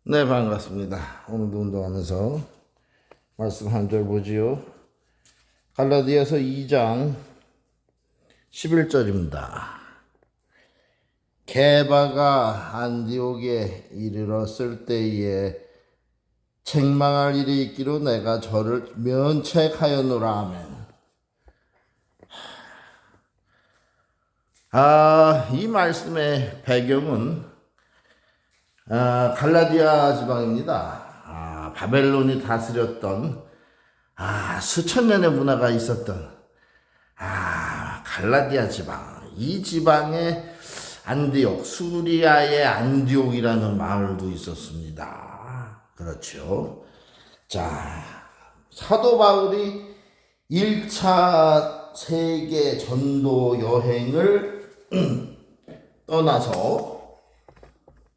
네, 반갑습니다. 오늘도 운동하면서 말씀 한 절 보지요. 갈라디아서 2장 11절입니다. 게바가 안디옥에 이르렀을 때에 책망할 일이 있기로 내가 저를 면책하였노라. 아멘. 이 말씀의 배경은 갈라디아 지방입니다. 바벨론이 다스렸던 수천 년의 문화가 있었던 갈라디아 지방. 이 지방에 안디옥, 수리아의 안디옥이라는 마을도 있었습니다. 그렇죠. 자, 사도 바울이 1차 세계 전도 여행을 떠나서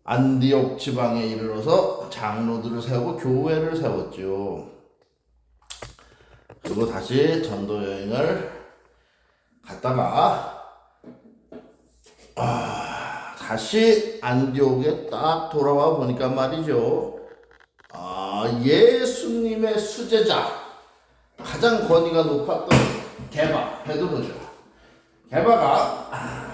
안디옥 지방에 이르러서 장로들을 세우고 교회를 세웠죠. 그리고 다시 전도 여행을 갔다가 다시 안디옥에 딱 돌아와 보니까 말이죠. 예수님의 수제자, 가장 권위가 높았던 게바, 베드로죠. 게바가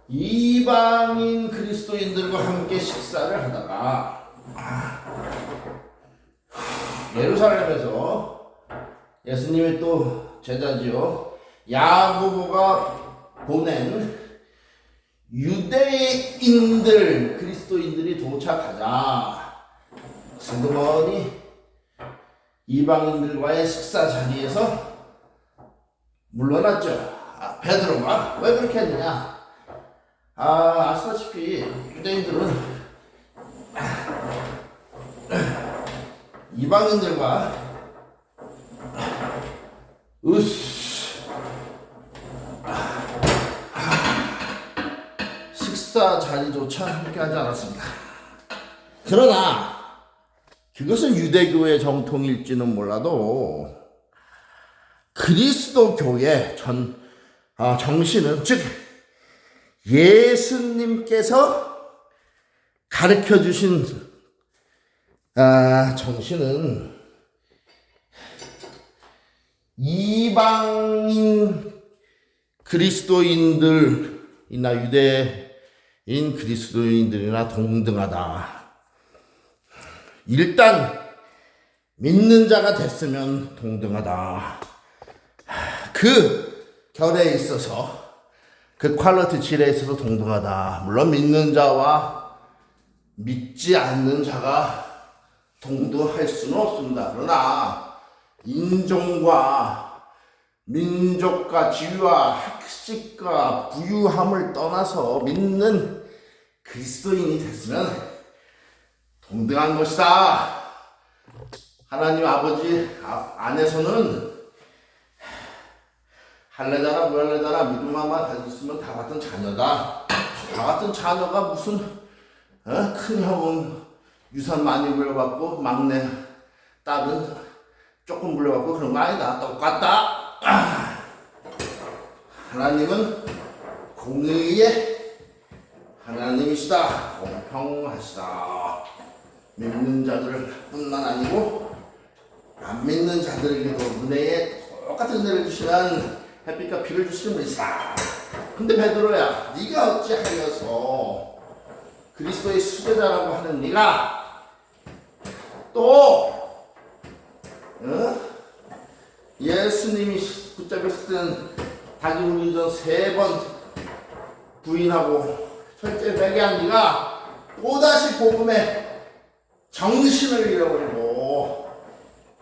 이방인 그리스도인들과 함께 식사를 하다가 예루살렘에서 예수님의 또 제자지요, 야고보가 보낸 유대인들, 그리스도인들이 도착하자 슬그머니 이방인들과의 식사 자리에서 물러났죠. 베드로가 왜 그렇게 했느냐? 아시다시피 유대인들은 이방인들과 식사 자리조차 함께 하지 않았습니다. 그러나 그것은 유대교의 정통일지는 몰라도 그리스도 교의 정신은, 즉 예수님께서 가르쳐 주신 정신은 이방인 그리스도인들이나 유대인 그리스도인들이나 동등하다. 일단 믿는 자가 됐으면 동등하다. 그 결에 있어서, 그 퀄리티 질에 있어서 동등하다. 물론 믿는 자와 믿지 않는 자가 동등할 수는 없습니다. 그러나 인종과 민족과 지위와 학식과 부유함을 떠나서 믿는 그리스도인이 됐으면 동등한 것이다. 하나님 아버지 안에서는 할례자나 무할례자나 믿음만 가지고 있으면 다 같은 자녀다. 다 같은 자녀가 무슨 큰 형은 유산 많이 물려받고 막내 딸은 조금 물려받고 그런 거 아니다. 똑같다. 하나님은 공의의 하나님이시다. 공평하시다. 믿는 자들뿐만 아니고 안 믿는 자들에게도 은혜에 똑같은 은혜를 주시는 햇빛과 비를 주시는 분이시다. 근데 베드로야, 네가 어찌하여서 그리스도의 수제자라고 하는 네가 또 예수님이 붙잡혔을 때는 닭이 울기 전 3번 부인하고 철제 매개한 네가 또다시 복음의 정신을 잃어버리고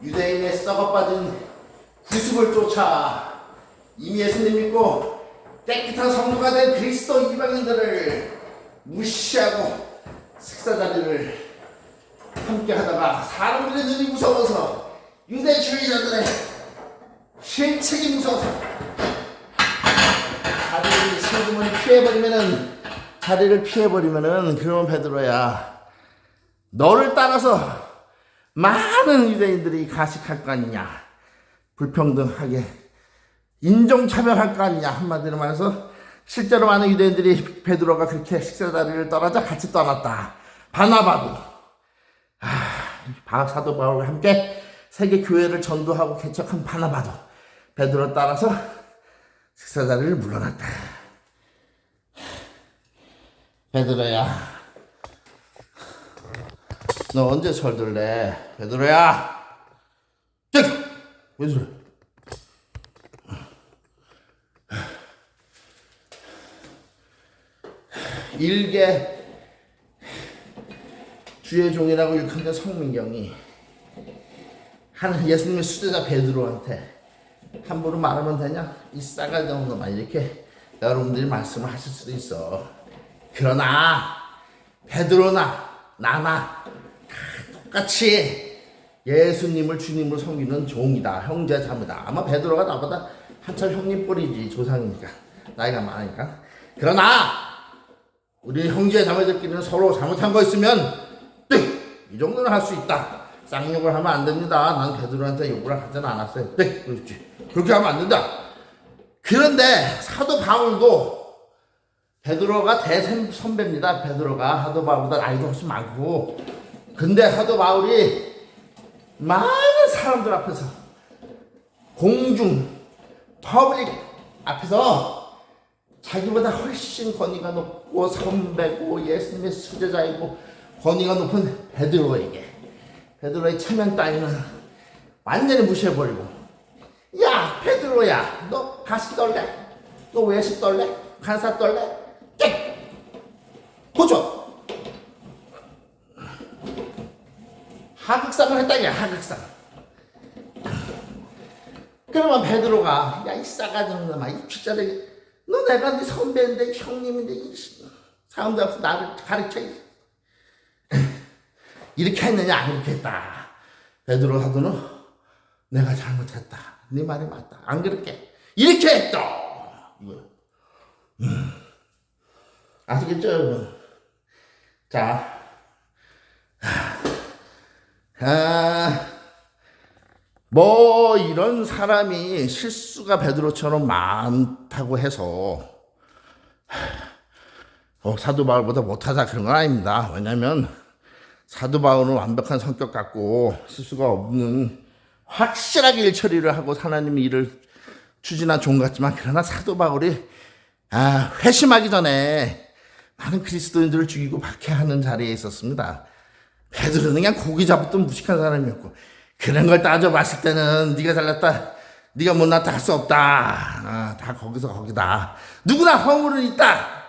유대인의 썩어빠진 구습을 쫓아 이미 예수님 믿고 깨끗한 성도가 된 그리스도 이방인들을 무시하고 식사 자리를 함께 하다가 사람들의 눈이 무서워서, 유대주의자들의 실책이 무서워서 자리를 피해버리면은 그러면 베드로야, 너를 따라서 많은 유대인들이 가식할 거 아니냐, 불평등하게 인종차별할 거 아니냐. 한마디로 말해서 실제로 많은 유대인들이 베드로가 그렇게 식사 자리를 떠나자 같이 떠났다. 바나바도 사도 바울과 함께 세계 교회를 전도하고 개척한 바나바도 베드로 따라서 식사 자리를 물러났다. 베드로야, 너 언제 철들래? 베드로야, 왜 그래? 일개 주의 종이라고 일컫는 성민경이 예수님의 수제자 베드로한테 함부로 말하면 되냐? 이 싸가지 없는 놈아, 이렇게 여러분들이 말씀을 하실 수도 있어. 그러나 베드로나 나나 다 똑같이 예수님을 주님으로 섬기는 종이다. 형제자매다. 아마 베드로가 나보다 한참 형님 뻘이지, 조상이니까, 나이가 많으니까. 그러나 우리 형제자매들끼리는 서로 잘못한 거 있으면 이 정도는 할 수 있다. 쌍욕을 하면 안 됩니다. 난 베드로한테 욕을 하지는 않았어요. 그렇지. 그렇게 하면 안 된다. 그런데 사도 바울도 베드로가 대선배입니다. 베드로가 사도 바울보다 나이도 훨씬 많고, 근데 사도 바울이 많은 사람들 앞에서 공중 퍼블릭 앞에서 자기보다 훨씬 권위가 높고 선배고 예수님의 수제자이고 권위가 높은 베드로의 체면 따위는 완전히 무시해버리고, 야 베드로야, 너 가시 떨래? 너 외식 떨래? 간사 떨래? 보죠. 하극상을 했다냐, 하극상. 그러면 베드로가, 야 이 싸가지 없는 놈아, 이 피자를, 너 내가 네 선배인데 형님인데 이 사람들 앞에서 나를 가르쳐 이렇게 했느냐, 안 이렇게 했다. 베드로 사도는 내가 잘못했다, 네 말이 맞다, 안 그렇게 이렇게 했다. 아시겠죠 여러분? 자, 뭐 이런 사람이 실수가 베드로처럼 많다고 해서 사도 바울보다 못하다 그런 건 아닙니다. 왜냐하면 사도 바울은 완벽한 성격 갖고 실수가 없는 확실하게 일 처리를 하고 하나님의 일을 추진한 종 같지만, 그러나 사도 바울이 회심하기 전에 많은 그리스도인들을 죽이고 박해하는 자리에 있었습니다. 베드로는 그냥 고기 잡았던 무식한 사람이었고, 그런 걸 따져봤을 때는 네가 잘났다, 네가 못났다 할 수 없다. 다 거기서 거기다. 누구나 허물은 있다.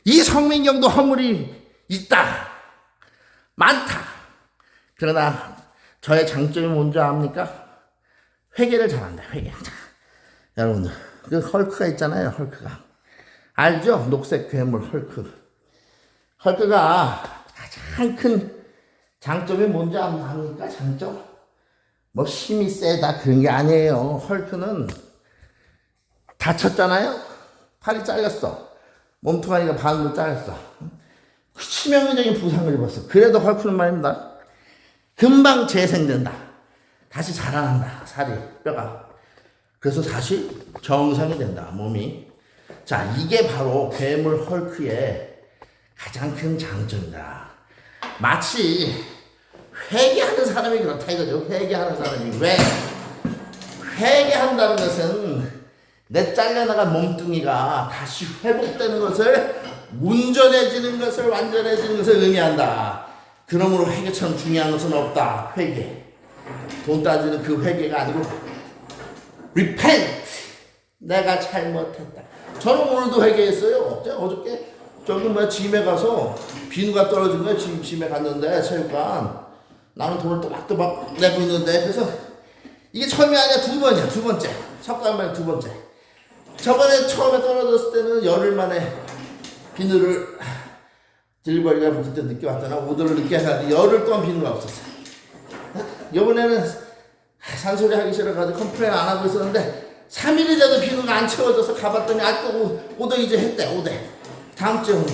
이 성민경도 허물이 있다. 많다. 그러나 저의 장점이 뭔지 압니까? 회개를 잘한다. 회개. 여러분들, 그 헐크가 있잖아요. 헐크가. 알죠? 녹색 괴물 헐크. 헐크가 가장 큰 장점이 뭔지 압니까? 장점? 뭐 힘이 세다 그런 게 아니에요. 헐크는 다쳤잖아요. 팔이 잘렸어. 몸뚱아리가 반으로 잘렸어. 치명적인 부상을 입었어. 그래도 헐크는 말입니다, 금방 재생된다. 다시 자라난다. 살이, 뼈가. 그래서 다시 정상이 된다, 몸이. 자, 이게 바로 괴물 헐크의 가장 큰 장점이다. 마치 회개하는 사람이 그렇다 이거죠. 회개하는 사람이. 왜? 회개한다는 것은 내 잘려나간 몸뚱이가 다시 회복되는 것을, 온전해지는 것을, 완전해지는 것을 의미한다. 그러므로 회개처럼 중요한 것은 없다. 회개. 돈 따지는 그 회개가 아니고 repent. 내가 잘못했다. 저는 오늘도 회개했어요. 어저께 저기 짐에 가서 비누가 떨어진 거야. 짐에 갔는데 체육관. 나는 돈을 또박또박 내고 있는데, 그래서 이게 처음이 아니야. 두 번째. 석달 만에 두 번째. 저번에 처음에 떨어졌을 때는 열흘 만에 비누를 딜리버리가 그때 늦게 왔더나, 오더를 늦게 해서 열흘 동안 비누가 없었어. 이번에는 산소리 하기 싫어가지고 컴플레인 안 하고 있었는데 3일이 돼도 비누가 안 채워져서 가봤더니 또 오더 이제 했대. 오대. 다음 주에 온대.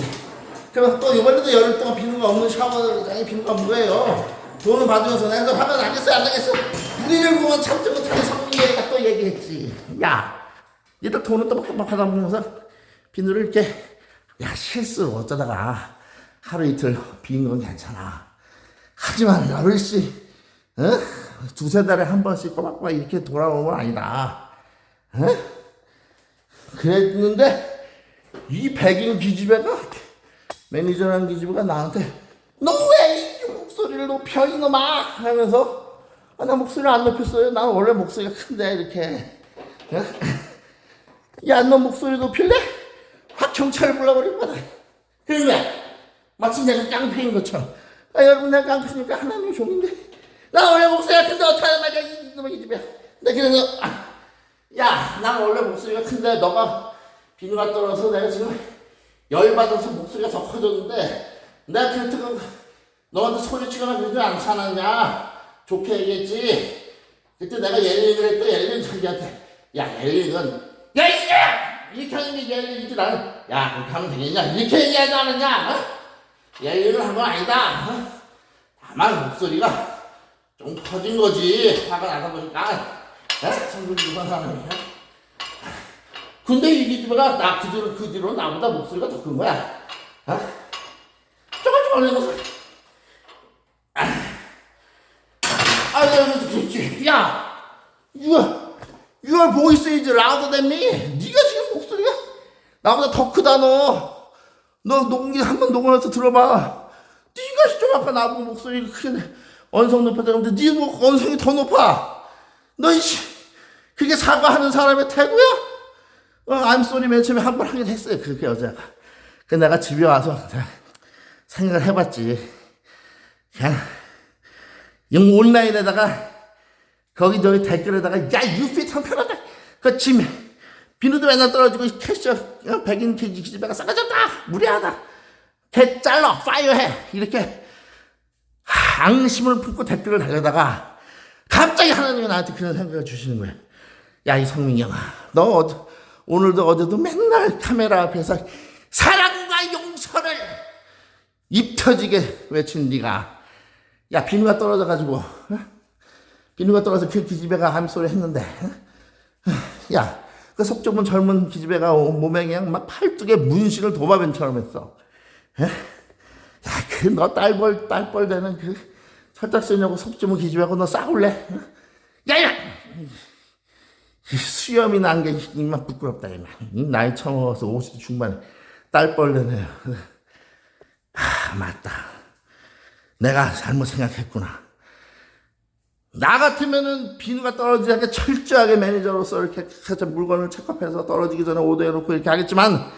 그래서 또 이번에도 열흘 동안 비누가 없는 샤워장에 비누가 없는 거예요. 돈을 받으면서 내가 하면 안 되겠어, 안 되겠어. 우리를 보면 참지 못하는 성민이가 또 얘기했지. 야, 얘들 돈을 또막 받아먹으면서 비누를 이렇게, 야, 실수로 어쩌다가 하루 이틀 비인 건 괜찮아. 하지만 열흘씩, 두세 달에 한 번씩 꼬박꼬박 이렇게 돌아오는 건 아니다. 그랬는데, 이 백인 기집애가, 매니저라는 기집애가 나한테, 너 왜 이 목소리를 높여, 이놈아! 하면서, 나 목소리를 안 높였어요. 난 원래 목소리가 큰데, 이렇게. 야, 너 목소리 높일래? 확 경찰을 불러버릴 거다. 그러니까, 마치 내가 깡패인 것처럼. 여러분, 내가 깡패니까 하나님의 종인데. 나 원래 목소리가 큰데 어떡하란 말이야, 이놈의 기집애야. 그래서, 야, 난 원래 목소리가 큰데, 너가 비누가 떨어져서 내가 지금 열받아서 목소리가 더 커졌는데, 내가 그렇다고 너한테 소리치거나 그러지 않지 않았냐? 좋게 얘기했지. 그때 내가 옐링을 했더니 옐링 자기한테, 야, 옐링은, 야, 이렇게 하는 게 옐링이지. 나는, 야, 그렇게 하면 되겠냐? 이렇게 얘기하지 않았냐? 옐링을 한 건 아니다. 다만 목소리가 좀 커진 거지. 화가 나다 보니까. 성분 일반 사람이야. 근데 이 기집애가 나 그 뒤로 나보다 목소리가 더 큰 거야. 쪼글쪼글 내면서. 그렇지. 야, you are voice is louder than me. 네가 지금 목소리가 나보다 더 크다, 너 녹음기 한번 녹음해서 들어봐. 네가 좀 아까 나보고 목소리가 크게 언성 높였다는데 네 언성이 더 높아. 너 그게 사과하는 사람의 태도야? I'm sorry 맨 처음에 한 번 하긴 했어요. 그렇게 여자가. 그 내가 집에 와서 생각을 해봤지. 그냥 온라인에다가 거기 댓글에다가 야, 유핏 한편하다. 그 짐 비누도 맨날 떨어지고 캐셔 백인 기집애가 싸가졌다. 무례하다. 개 잘라 파이어해. 이렇게 앙심을 품고 댓글을 달려다가 갑자기 하나님이 나한테 그런 생각을 주시는 거야. 야, 이 성민경아, 너 오늘도 어제도 맨날 카메라 앞에서 사랑과 용서를 입 터지게 외친 네가, 야, 비누가 떨어져가지고 비누가 떨어져서 그 기집애가 함소리 했는데, 야, 그 속 좁은 젊은 기집애가 몸에 그냥 막 팔뚝에 문신을 도마뱀처럼 했어. 야, 그 너 딸벌 되는 그 철딱서냐고 속 좁은 기집애하고 너 싸울래? 야! 수염이 난 게 입만 부끄럽다, 이만. 나이 처먹어서 50대 중반에 딸벌 되네요. 맞다. 내가 잘못 생각했구나. 나 같으면은 비누가 떨어지지 않게 철저하게 매니저로서 이렇게 물건을 체크해서 떨어지기 전에 오더해놓고 이렇게 하겠지만,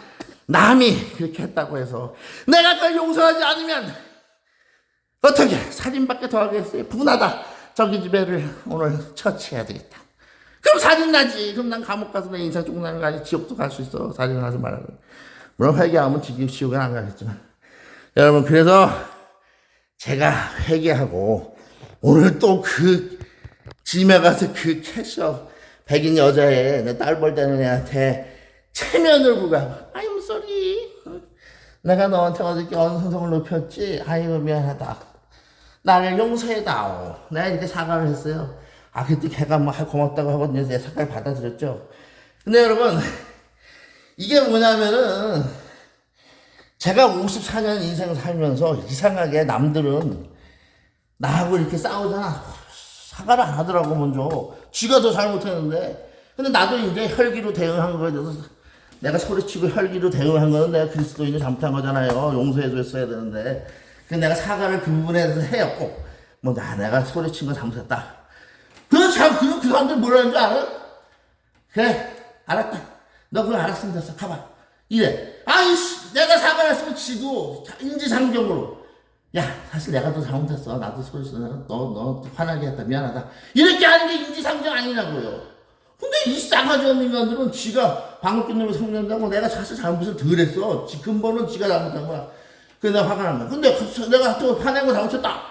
남이 그렇게 했다고 해서 내가 그걸 용서하지 않으면 어떻게 살인밖에 더 하겠어요? 분하다. 저기 집애를 오늘 처치해야 되겠다. 그럼 살인 나지. 그럼 난 감옥 가서 내 인생 쪽나는 거 아니, 지옥도 갈 수 있어. 살인하지 말라고. 물론 회개하면 지옥은 안 가겠지만, 여러분, 그래서 제가 회개하고 오늘 또 그 짐에 가서 그 캐셔 백인 여자애 내 딸벌 되는 애한테 체면을 부가고, I'm sorry. 내가 너한테 어저께 언성을 높였지. 아이고 미안하다. 나를 용서해다오. 내가 이렇게 사과를 했어요. 그때 걔가 뭐 고맙다고 하고 내 사과를 받아들였죠. 근데 여러분, 이게 뭐냐면은 제가 54년 인생 살면서 이상하게 남들은 나하고 이렇게 싸우잖아. 사과를 안 하더라고, 먼저. 쥐가 더 잘못했는데. 근데 나도 이제 혈기로 대응한 거에 대해서 내가 소리치고 혈기로 대응한 거는 내가 그리스도인이 잘못한 거잖아요. 용서해줬어야 되는데. 그래서 내가 사과를 그 부분에 대해서 해였고, 내가 소리친 거 잘못했다. 그 사람들 뭐라는 줄 알아? 그래, 알았다. 너 그거 알았으면 됐어. 가봐. 이래. 내가 사과를 했으면 지도 인지상정으로. 야, 사실 내가 더 잘못했어. 나도 소리쳐. 내가 너 화나게 했다. 미안하다. 이렇게 하는 게 인지상정 아니냐고요. 근데 이 싸가지 없는 인간들은 지가 방귀 뀌는 걸 성낸다고 내가 사실 잘못을 덜 했어. 근본은 지가 잘못한 거야. 그래서 내가 화가 난 거야. 근데 내가 또 화낸 거 잘못했다.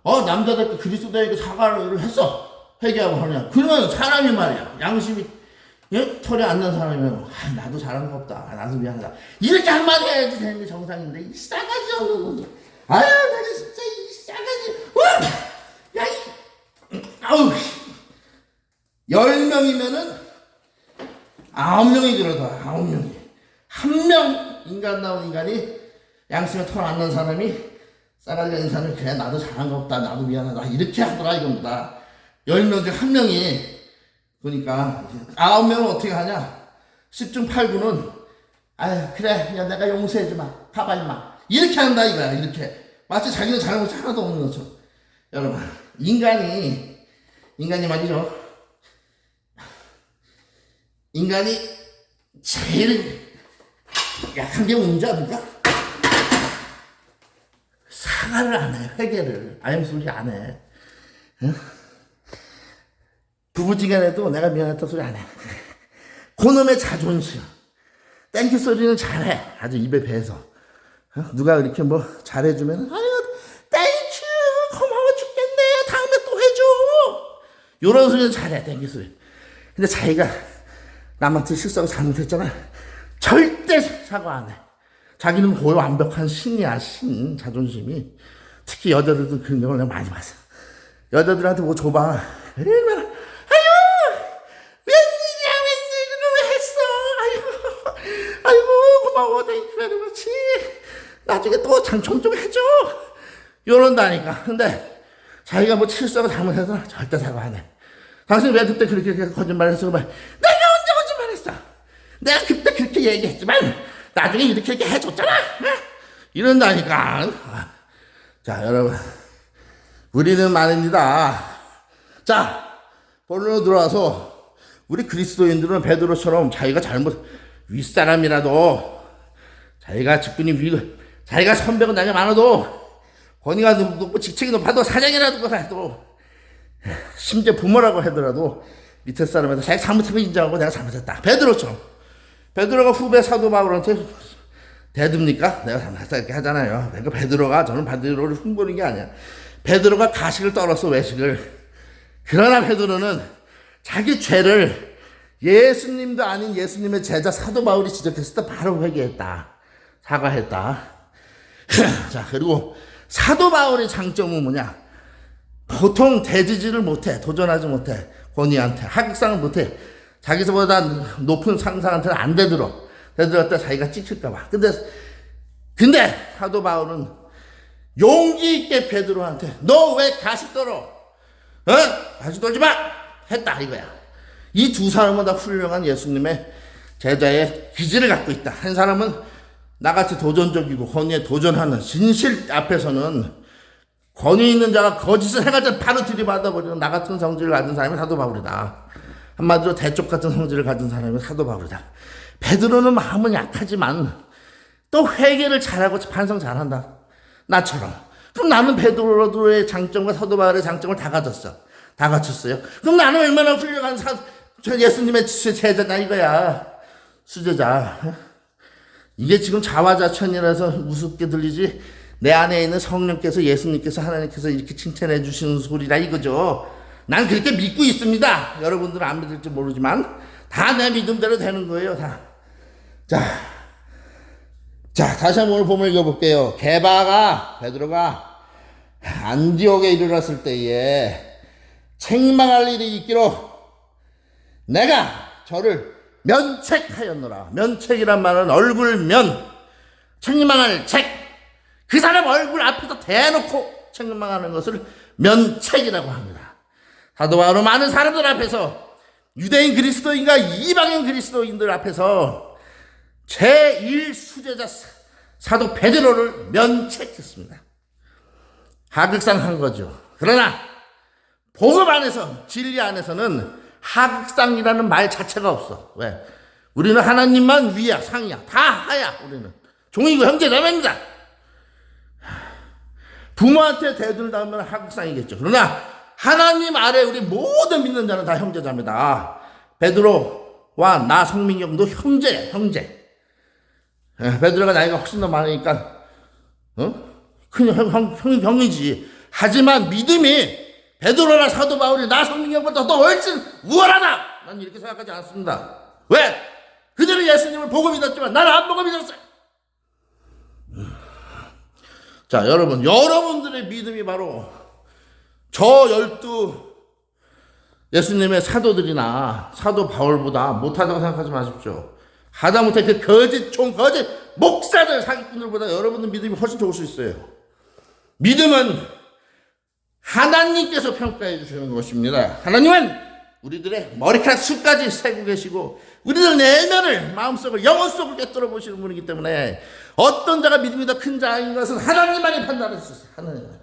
남자답게 그리스도에게 사과를 했어. 회개하고 하냐. 그러면 사람이 말이야. 양심이, 털이 안 난 사람이면, 나도 잘한 거 없다. 나도 미안하다. 이렇게 한마디 해야지 되는 게 정상인데, 이 싸가지 없는 거. 내가 진짜 이 싸가지. 야, 10명이면은, 9명이 그러더라. 9명이. 한 명 인간 나온 인간이 양심에 털 안 난 사람이 싸가지 없는 사람이 그래 나도 잘한 거 없다. 나도 미안하다. 이렇게 하더라 이겁니다. 10명 중 한 명이. 그러니까 9명은 어떻게 하냐. 10중 8구는 아유 그래 야 내가 용서해주마. 가봐 임마. 이렇게 한다 이거야. 이렇게. 마치 자기는 잘못이 하나도 없는 것처럼. 여러분 인간이 말이죠. 인간이 제일 약한 게 뭔지 압니까? 사과를 안 해. 회개를. 아임 소리 안 해. 응? 부부지간에도 내가 미안했다 소리 안 해. 그놈의 자존심. 땡큐 소리는 잘해. 아주 입에 배서. 어? 누가 이렇게 뭐 잘해주면 아유 땡큐 고마워 죽겠네. 다음에 또 해줘. 요런 소리는 잘해. 땡큐 소리. 근데 자기가 남한테 실수하고 잘못했잖아. 절대 사과 안 해. 자기는 거의 완벽한 신이야. 신. 자존심이. 특히 여자들도 그런 경우를 내가 많이 봤어. 여자들한테 뭐 줘봐. 얼마나 고마워, 땡큐 베리 머치. 나중에 또 장총 좀 해줘. 이런다니까. 근데 자기가 뭐 실수하고 잘못해서 절대 사과 안 해. 당신 왜 그때 그렇게 거짓말 했어? 내가 언제 거짓말했어? 내가 그때 그렇게 얘기했지만 나중에 이렇게 해줬잖아. 이런다니까. 자, 여러분. 우리는 말입니다. 자, 본론으로 들어와서 우리 그리스도인들은 베드로처럼 자기가 윗사람이라도 자기가 직분이 자기가 선배가 나이 많아도 권위가 높고 직책이 높아도 사장이라도 해도 심지어 부모라고 하더라도 밑에 사람한테 자기가 잘못하면 인정하고 내가 잘못했다. 베드로처럼. 베드로가 후배 사도 바울한테 대듭니까? 내가 잘못했다 이렇게 하잖아요. 그러니까 베드로가 저는 베드로를 흉보는 게 아니야. 베드로가 가식을 떨었어 외식을. 그러나 베드로는 자기 죄를 예수님도 아닌 예수님의 제자 사도 바울이 지적했을 때 바로 회개했다. 사과했다. 자, 그리고 사도 바울의 장점은 뭐냐? 보통 대지지를 못해. 도전하지 못해. 권위한테. 하극상을 못해. 자기보다 높은 상사한테는 안 대들어. 대들었다 자기가 찍힐까봐. 근데 사도 바울은 용기 있게 베드로한테 너 왜 가식 떨어? 가식 떨지 마! 했다 이거야. 이 두 사람은 다 훌륭한 예수님의 제자의 기질을 갖고 있다. 한 사람은 나같이 도전적이고 권위에 도전하는 진실 앞에서는 권위 있는 자가 거짓을 해가지고 바로 들이받아버리는 나 같은 성질을 가진 사람이 사도 바울이다. 한마디로 대쪽 같은 성질을 가진 사람이 사도 바울이다. 베드로는 마음은 약하지만 또 회개를 잘하고 반성 잘한다. 나처럼. 그럼 나는 베드로의 장점과 사도 바울의 장점을 다 가졌어. 다 갖췄어요. 그럼 나는 얼마나 훌륭한 예수님의 제자다 이거야. 수제자. 이게 지금 자화자찬이라서 우습게 들리지 내 안에 있는 성령께서 예수님께서 하나님께서 이렇게 칭찬해 주시는 소리라 이거죠. 난 그렇게 믿고 있습니다. 여러분들은 안 믿을지 모르지만 다 내 믿음대로 되는 거예요. 다. 자, 다시 한번 오늘 본문 읽어볼게요. 베드로가 안디옥에 이르렀을 때에 책망할 일이 있기로 내가 저를 면책하였노라. 면책이란 말은 얼굴면, 책망할 책. 그 사람 얼굴 앞에서 대놓고 책망하는 것을 면책이라고 합니다. 사도 바울은 많은 사람들 앞에서 유대인 그리스도인과 이방인 그리스도인들 앞에서 제1수제자 사도 베드로를 면책했습니다. 하극상한 거죠. 그러나 복음 안에서, 진리 안에서는 하극상이라는 말 자체가 없어. 왜? 우리는 하나님만 위야, 상이야. 다 하야, 우리는. 종이고 형제 자매입니다. 부모한테 대들다면 하극상이겠죠. 그러나 하나님 아래 우리 모든 믿는 자는 다 형제 자매다. 베드로와 나 성민경도 형제야, 형제. 베드로가 나이가 훨씬 더 많으니까 큰 형이지. 하지만 믿음이 베드로나 사도 바울이 나 성민경보다 더 훨씬 우월하다. 난 이렇게 생각하지 않습니다. 왜? 그들은 예수님을 보고 믿었지만 나는 안 보고 믿었어요. 자, 여러분들의 믿음이 바로 저 12 예수님의 사도들이나 사도 바울보다 못하다고 생각하지 마십시오. 하다못해 그 거짓 목사들 사기꾼들보다 여러분의 믿음이 훨씬 좋을 수 있어요. 믿음은 하나님께서 평가해 주시는 것입니다. 하나님은 우리들의 머리카락 수까지 세고 계시고 우리들 내면을, 마음속을, 영혼 속을 꿰뚫어 보시는 분이기 때문에 어떤 자가 믿음이 더 큰 자인 것은 하나님만이 판단할 수 있어요. 하나님만.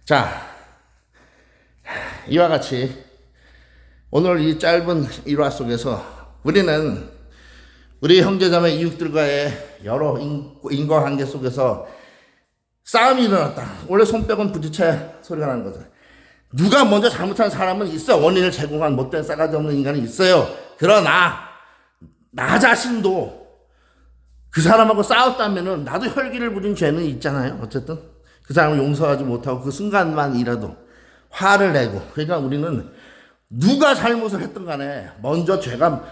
자, 이와 같이 오늘 이 짧은 일화 속에서 우리는 우리 형제자매 이웃들과의 여러 인과관계 속에서 싸움이 일어났다. 원래 손뼉은 부딪혀야 소리가 나는 거죠. 누가 먼저 잘못한 사람은 있어. 원인을 제공한 못된 싸가지 없는 인간이 있어요. 그러나 나 자신도 그 사람하고 싸웠다면은 나도 혈기를 부린 죄는 있잖아요. 어쨌든 그 사람을 용서하지 못하고 그 순간만이라도 화를 내고, 그러니까 우리는 누가 잘못을 했든 간에 먼저 죄가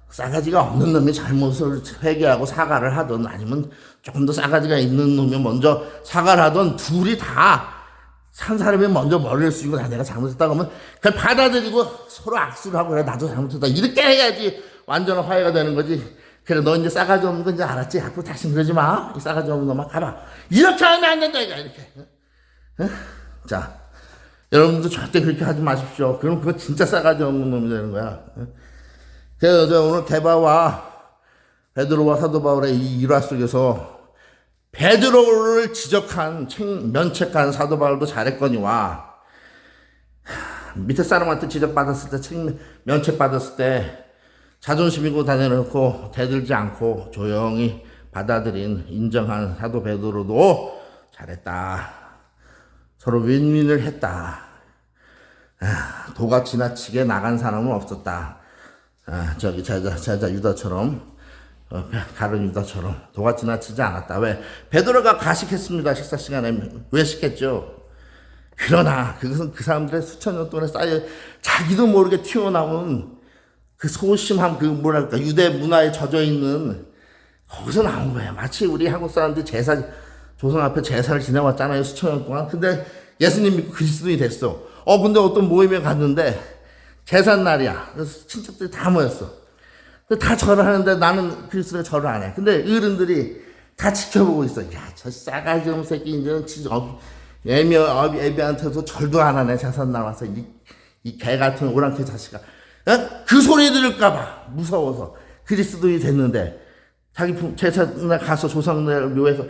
싸가지가 없는 놈이 잘못을 회개하고 사과를 하든 아니면 조금 더 싸가지가 있는 놈이 먼저 사과를 하든 둘이 다 산 사람이 먼저 머리를 숙이고 내가 잘못했다고 하면 그걸 받아들이고 서로 악수를 하고 그래 나도 잘못했다 이렇게 해야지 완전한 화해가 되는 거지. 그래 너 이제 싸가지 없는 건 이제 알았지? 앞으로 다시 그러지 마. 이 싸가지 없는 놈아 가봐. 이렇게 하면 안 된다 이거 이렇게. 자, 여러분도 절대 그렇게 하지 마십시오. 그럼 그거 진짜 싸가지 없는 놈이 되는 거야. 그래서 오늘 게바와 베드로와 사도 바울의 이 일화 속에서 베드로를 지적한 면책한 사도 바울도 잘했거니와 밑에 사람한테 지적받았을 때 면책받았을 때 자존심이고 다 내놓고 대들지 않고 조용히 받아들인 인정한 사도 베드로도 잘했다. 서로 윈윈을 했다. 도가 지나치게 나간 사람은 없었다. 저기 제자 유다처럼 가룟 유다처럼 도가 지나치지 않았다. 왜? 베드로가 가식했습니다. 식사 시간에 왜 시켰죠? 그러나 그것은 그 사람들의 수천 년 동안에 쌓여 자기도 모르게 튀어나온 그 소심함, 그 뭐랄까 유대 문화에 젖어 있는 거기서 나온 거예요. 마치 우리 한국 사람들이 조상 앞에 제사를 지내왔잖아요. 수천 년 동안. 근데 예수님 믿고 그리스도인이 됐어. 근데 어떤 모임에 갔는데 제삿날이야. 그래서 친척들이 다 모였어. 다 절을 하는데 나는 그리스도의 절을 안 해. 근데 어른들이 다 지켜보고 있어. 야, 저 싸가지 없는 새끼 이제는 애비한테도 절도 안 하네. 제삿날 와서 이 개 같은 오랑캐 자식아. 그 소리 들을까봐 무서워서 그리스도인이 됐는데 자기 제삿날 가서 조상들 묘에서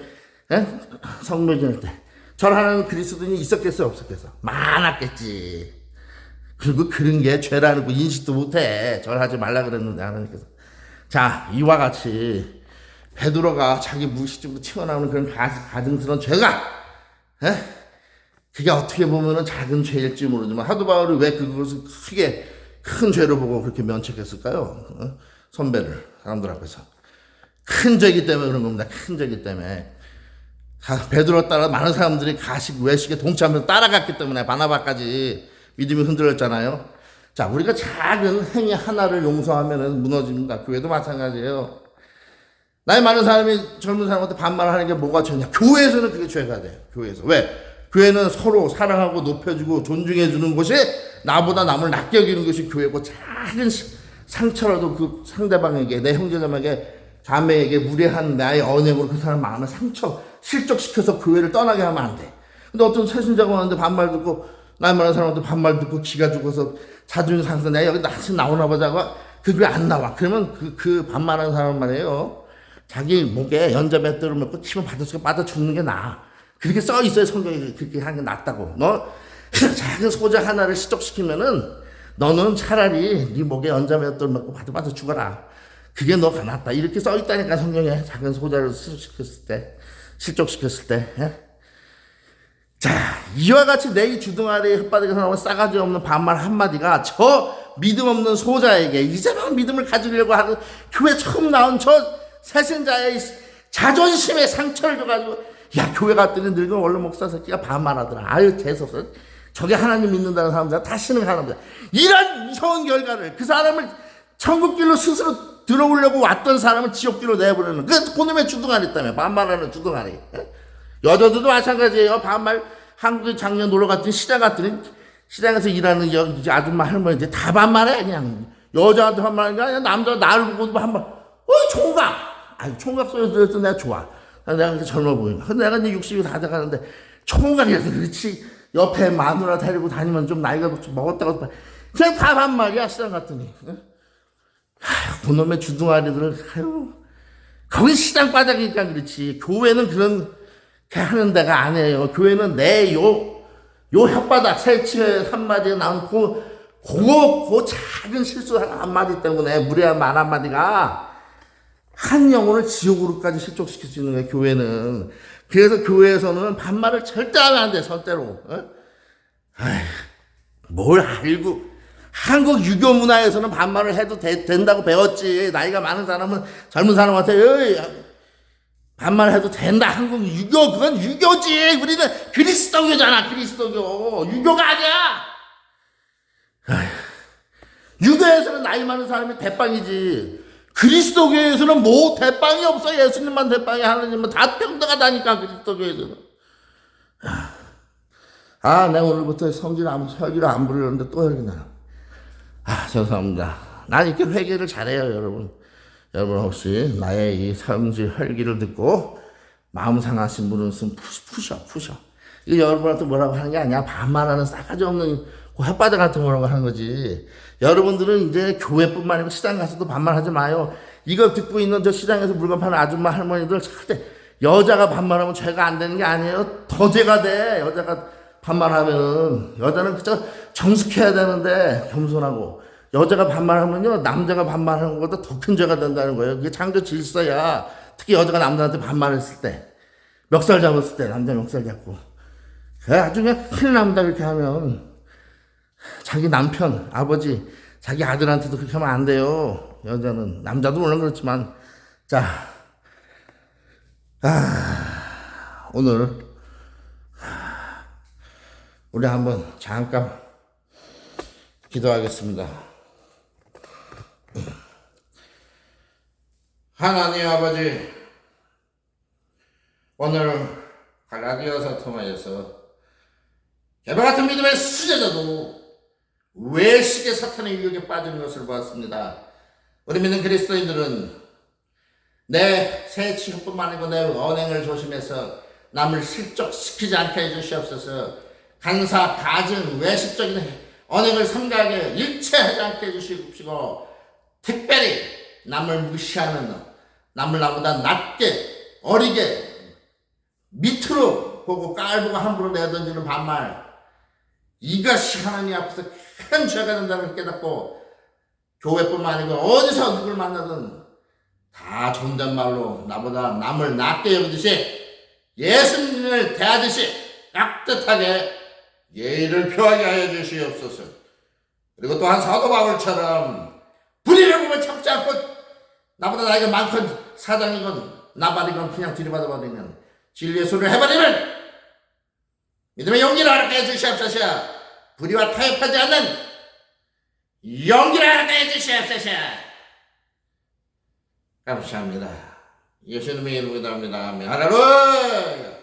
성묘 지낼 때 절하는 그리스도인이 있었겠어요? 없었겠어? 많았겠지. 그리고 그런 게 죄라는 거 인식도 못해. 절하지 말라 그랬는데 하나님께서. 자, 이와 같이 베드로가 자기 무의식적으로 튀어나오는 그런 가증스러운 죄가 그게 어떻게 보면은 작은 죄일지 모르지만 사도 바울이 왜 그것을 크게 큰 죄로 보고 그렇게 면책했을까요? 선배를 사람들 앞에서 큰 죄이기 때문에 그런 겁니다. 큰 죄이기 때문에 베드로 따라 많은 사람들이 가식 외식에 동참해서 따라갔기 때문에 바나바까지 믿음이 흔들렸잖아요. 자, 우리가 작은 행위 하나를 용서하면 무너집니다. 교회도 마찬가지예요. 나이 많은 사람이 젊은 사람한테 반말하는 게 뭐가 죄냐? 교회에서는 그게 죄가 돼요. 교회에서. 왜? 교회는 서로 사랑하고 높여주고 존중해주는 곳이 나보다 남을 낮게 여기는 것이 교회고, 작은 상처라도 그 상대방에게, 내 형제자매에게, 자매에게 무례한 나의 언행으로 그 사람 마음에 실족시켜서 교회를 떠나게 하면 안 돼. 근데 어떤 새신자가 왔는데 반말 듣고, 나이 많은 사람한테 반말 듣고 기가 죽어서 자존심 상해서 내가 여기 다시 나오나 보자고 그 교회 안 나와. 그러면 그 반말하는 사람 말이에요. 자기 목에 연자맷돌을 met고 치면 바닷속에 빠져 죽는 게 나아. 그렇게 써 있어요. 성경에 그렇게 하는 게 낫다고. 너 작은 소자 하나를 시적시키면은 너는 차라리 네 목에 연자맷돌 met고 빠져 죽어라. 그게 너가 낫다. 이렇게 써 있다니까 성경에. 작은 소자를 실족시켰을 때. 자, 이와 같이 내 이 주둥아리 혓바닥에서 나온 싸가지 없는 반말 한마디가 저 믿음 없는 소자에게 이제는 믿음을 가지려고 하는 교회 처음 나온 저 새신자의 자존심에 상처를 줘가지고, 야, 교회 갔더니 늙은 원로 목사 새끼가 반말하더라. 아유, 재수없어. 저게 하나님 믿는다는 사람들 다시는 하나님. 이런 무서운 결과를, 그 사람을 천국길로 스스로 들어오려고 왔던 사람을 지옥길로 내버리는 그 그놈의 주둥아리 때문에, 반말하는 주둥아리. 여자들도 마찬가지예요. 반말, 한국에 작년 놀러 갔더니 시장 갔더니 시장에서 일하는 이제 아줌마 할머니들 다 반말해 그냥. 여자한테 반말하는 게 아니라 남자 나를 보고도 반말. 총각. 아니 총각 소리 들어서 내가 좋아. 내가 그렇게 젊어 보이니까. 근데 내가 이제 60이 다 돼가는데 총각이라서 그렇지. 옆에 마누라 데리고 다니면 좀 나이가 좀 먹었다고 그냥 다 반말이야. 시장 갔더니 그놈의 주둥아리들을 거기 시장 바닥이니까 그렇지. 교회는 그런 하는 데가 아니에요. 교회는 내 요 혓바닥 새치에 한마디에 나온 그 작은 실수 한마디 때문에 무례한 말 한마디가 한 영혼을 지옥으로까지 실족시킬 수 있는 거예요. 교회는. 그래서 교회에서는 반말을 절대 하면 안 돼. 절대로. 뭘 알고. 한국 유교 문화에서는 반말을 해도 된다고 배웠지. 나이가 많은 사람은 젊은 사람한테 반말해도 된다. 한국 유교 그건 유교지. 우리는 그리스도교잖아. 그리스도교. 유교가 아니야. 유교에서는 나이 많은 사람이 대빵이지. 그리스도교에서는 뭐 대빵이 없어. 예수님만 대빵이, 하나님은 다 평등하다니까. 그리스도교에서는. 내가 오늘부터 혈기를 안 부르는데 또 혈기 나. 죄송합니다. 난 이렇게 회개를 잘해요, 여러분. 여러분 혹시 나의 이 성질 혈기를 듣고 마음 상하신 분은 있으면 푸셔. 이거 여러분한테 뭐라고 하는 게 아니야. 반말하는 싸가지 없는 그 혓바닥 같은 거라고 하는 거지. 여러분들은 이제 교회뿐만 아니고 시장 가서도 반말하지 마요. 이걸 듣고 있는 저 시장에서 물건 파는 아줌마 할머니들 절대 여자가 반말하면 죄가 안 되는 게 아니에요. 더 죄가 돼. 여자가 반말하면. 여자는 그저 정숙해야 되는데 겸손하고. 여자가 반말하면요 남자가 반말하는 것보다 더 큰 죄가 된다는 거예요. 그게 창조 질서야. 특히 여자가 남자한테 반말했을 때, 멱살 잡았을 때, 남자 멱살 잡고 아주 그냥 큰일 납니다. 그렇게 하면 자기 남편, 아버지, 자기 아들한테도 그렇게 하면 안 돼요. 여자는. 남자도 물론 그렇지만. 자, 오늘 우리 한번 잠깐 기도하겠습니다. 하나님 아버지, 오늘 갈라디아서 통하여서 개발 같은 믿음의 수제자도 외식의 사탄의 유혹에 빠지는 것을 보았습니다. 우리 믿는 그리스도인들은 내 새 취급뿐만 아니고 내 언행을 조심해서 남을 실족시키지 않게 해주시옵소서. 간사, 가증, 외식적인 언행을 삼가하게 일체하지 않게 해주시고, 특별히 남을 무시하는, 남을 나보다 낮게, 어리게, 밑으로 보고 깔보고 함부로 내던지는 반말, 이것이 하나님 앞에서 큰 죄가 된다는 걸 깨닫고, 교회뿐만 아니고 어디서 누굴 만나든 다 존댓말로 나보다 남을 낮게 여기듯이 예수님을 대하듯이 깍듯하게 예의를 표하게 하여 주시옵소서. 그리고 또한 사도 바울처럼 불의를 보면 참지 않고 나보다 나이가 많건 사장이건 나발이건 그냥 들이받아 버리면 진리의 소리를 해버리는 믿음의 용기를 하게 해주시옵소서. 불의와 타협하지 않는 용기를 하게 해주시옵소서. 감사합니다. 예수님의 이름으로 기도합니다. 아멘. 할렐루야.